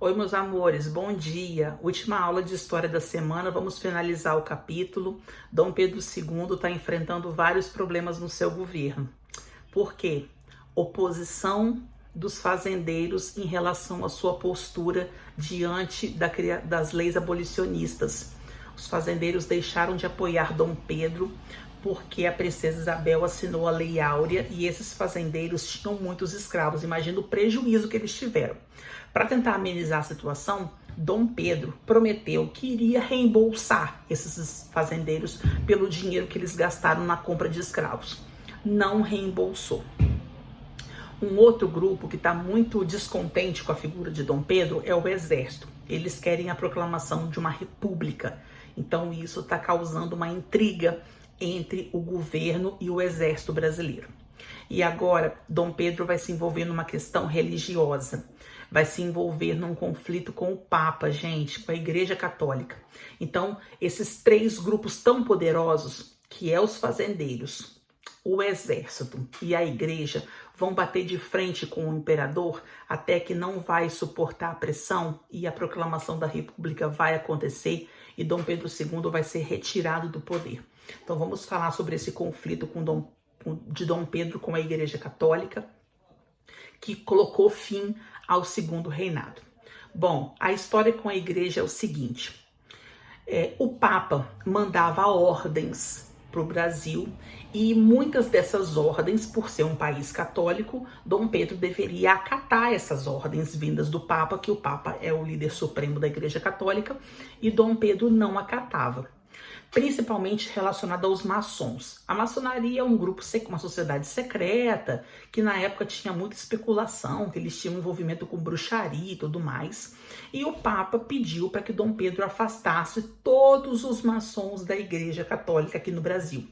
Oi, meus amores, bom dia. Última aula de história da semana, vamos finalizar o capítulo. Dom Pedro II está enfrentando vários problemas no seu governo. Por quê? Oposição dos fazendeiros em relação à sua postura diante das leis abolicionistas. Os fazendeiros deixaram de apoiar Dom Pedro porque a princesa Isabel assinou a Lei Áurea e esses fazendeiros tinham muitos escravos. Imagina o prejuízo que eles tiveram. Para tentar amenizar a situação, Dom Pedro prometeu que iria reembolsar esses fazendeiros pelo dinheiro que eles gastaram na compra de escravos. Não reembolsou. Um outro grupo que está muito descontente com a figura de Dom Pedro é o Exército. Eles querem a proclamação de uma república. Então isso está causando uma intriga entre o governo e o Exército brasileiro. E agora Dom Pedro vai se envolver numa questão religiosa. Vai se envolver num conflito com o Papa, gente, com a Igreja Católica. Então, esses três grupos tão poderosos, que é os fazendeiros, o Exército e a Igreja, vão bater de frente com o imperador até que não vai suportar a pressão e a proclamação da República vai acontecer e Dom Pedro II vai ser retirado do poder. Então, vamos falar sobre esse conflito de Dom Pedro com a Igreja Católica, que colocou fim ao segundo reinado. Bom, a história com a igreja é o seguinte: o Papa mandava ordens para o Brasil e muitas dessas ordens, por ser um país católico, Dom Pedro deveria acatar essas ordens vindas do Papa, que o Papa é o líder supremo da Igreja Católica, e Dom Pedro não acatava. Principalmente relacionado aos maçons. A maçonaria é um grupo, uma sociedade secreta, que na época tinha muita especulação, que eles tinham envolvimento com bruxaria e tudo mais. E o Papa pediu para que Dom Pedro afastasse todos os maçons da Igreja Católica aqui no Brasil.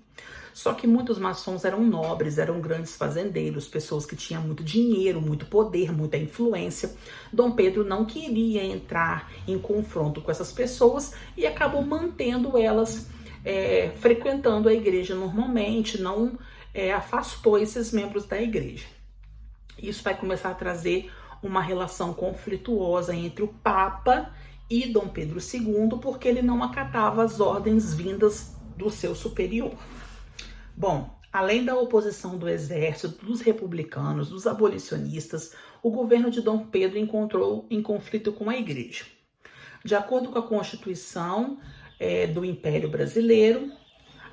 Só que muitos maçons eram nobres, eram grandes fazendeiros, pessoas que tinham muito dinheiro, muito poder, muita influência. Dom Pedro não queria entrar em confronto com essas pessoas e acabou mantendo elas frequentando a igreja normalmente, não afastou esses membros da igreja. Isso vai começar a trazer uma relação conflituosa entre o Papa e Dom Pedro II, porque ele não acatava as ordens vindas do seu superior. Bom, além da oposição do exército, dos republicanos, dos abolicionistas, o governo de Dom Pedro encontrou em conflito com a igreja. De acordo com a Constituição do Império Brasileiro,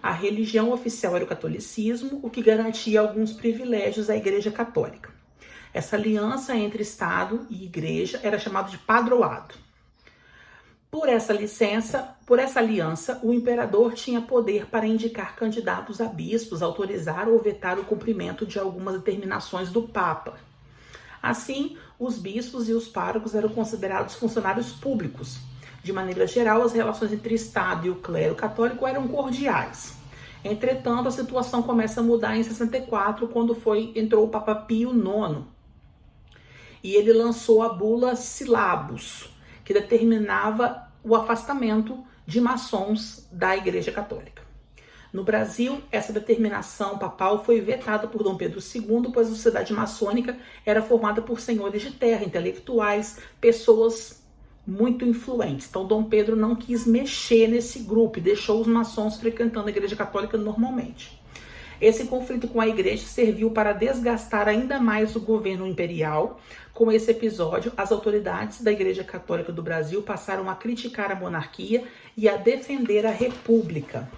a religião oficial era o catolicismo, o que garantia alguns privilégios à Igreja Católica. Essa aliança entre Estado e Igreja era chamada de padroado. Por essa aliança, o imperador tinha poder para indicar candidatos a bispos, autorizar ou vetar o cumprimento de algumas determinações do Papa. Assim, os bispos e os párocos eram considerados funcionários públicos. De maneira geral, as relações entre Estado e o clero católico eram cordiais. Entretanto, a situação começa a mudar em 64, quando entrou o Papa Pio IX. E ele lançou a bula Syllabus, que determinava o afastamento de maçons da Igreja Católica. No Brasil, essa determinação papal foi vetada por Dom Pedro II, pois a sociedade maçônica era formada por senhores de terra, intelectuais, pessoas muito influentes. Então, Dom Pedro não quis mexer nesse grupo e deixou os maçons frequentando a Igreja Católica normalmente. Esse conflito com a igreja serviu para desgastar ainda mais o governo imperial. Com esse episódio, as autoridades da Igreja Católica do Brasil passaram a criticar a monarquia e a defender a república.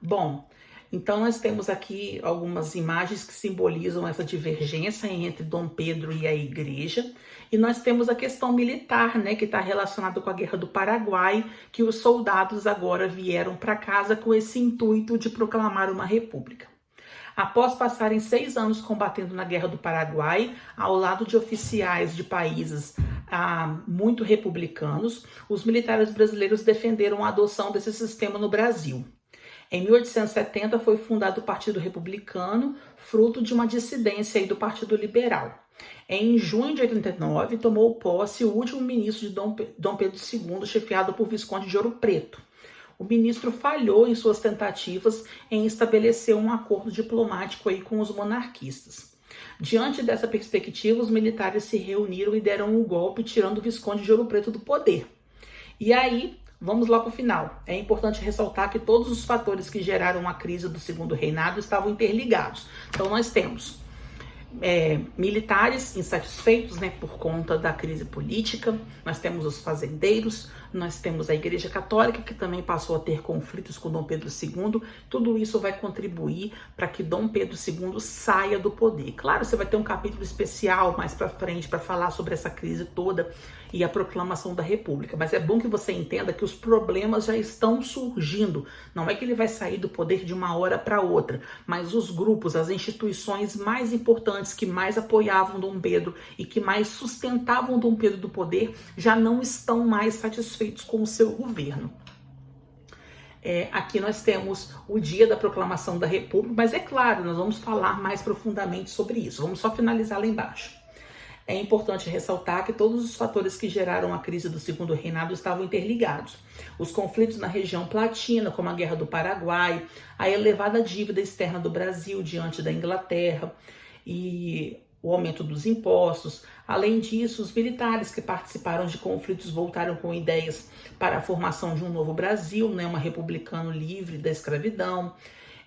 Bom, então nós temos aqui algumas imagens que simbolizam essa divergência entre Dom Pedro e a igreja. E nós temos a questão militar, né, que está relacionada com a Guerra do Paraguai, que os soldados agora vieram para casa com esse intuito de proclamar uma república. Após passarem 6 anos combatendo na Guerra do Paraguai, ao lado de oficiais de países muito republicanos, os militares brasileiros defenderam a adoção desse sistema no Brasil. Em 1870 foi fundado o Partido Republicano, fruto de uma dissidência do Partido Liberal. Em junho de 89, tomou posse o último ministro de Dom Pedro II, chefiado por Visconde de Ouro Preto. O ministro falhou em suas tentativas em estabelecer um acordo diplomático com os monarquistas. Diante dessa perspectiva, os militares se reuniram e deram um golpe, tirando o Visconde de Ouro Preto do poder. E aí, vamos lá para o final. É importante ressaltar que todos os fatores que geraram a crise do Segundo Reinado estavam interligados. Então, nós temos militares insatisfeitos, né, por conta da crise política, nós temos os fazendeiros, nós temos a Igreja Católica, que também passou a ter conflitos com Dom Pedro II. Tudo isso vai contribuir para que Dom Pedro II saia do poder. Claro, você vai ter um capítulo especial mais para frente para falar sobre essa crise toda e a proclamação da República, mas é bom que você entenda que os problemas já estão surgindo. Não é que ele vai sair do poder de uma hora para outra, mas os grupos, as instituições mais importantes que mais apoiavam Dom Pedro e que mais sustentavam Dom Pedro do poder já não estão mais satisfeitos com o seu governo. Aqui nós temos o dia da proclamação da República, mas é claro, nós vamos falar mais profundamente sobre isso. Vamos só finalizar lá embaixo. É importante ressaltar que todos os fatores que geraram a crise do Segundo Reinado estavam interligados. Os conflitos na região platina, como a Guerra do Paraguai, a elevada dívida externa do Brasil diante da Inglaterra e o aumento dos impostos. Além disso, os militares que participaram de conflitos voltaram com ideias para a formação de um novo Brasil, né, uma republicano livre da escravidão.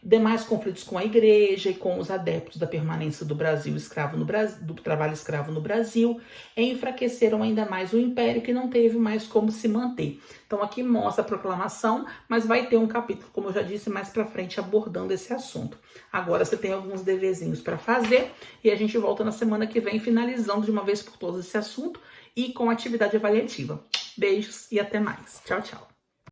Demais conflitos com a igreja e com os adeptos da permanência do Brasil escravo do trabalho escravo no Brasil enfraqueceram ainda mais o império, que não teve mais como se manter. Então aqui mostra a proclamação, mas vai ter um capítulo, como eu já disse, mais para frente abordando esse assunto. Agora você tem alguns deverzinhos para fazer e a gente volta na semana que vem finalizando de uma vez por todas esse assunto e com atividade avaliativa. Beijos e até mais. Tchau, tchau.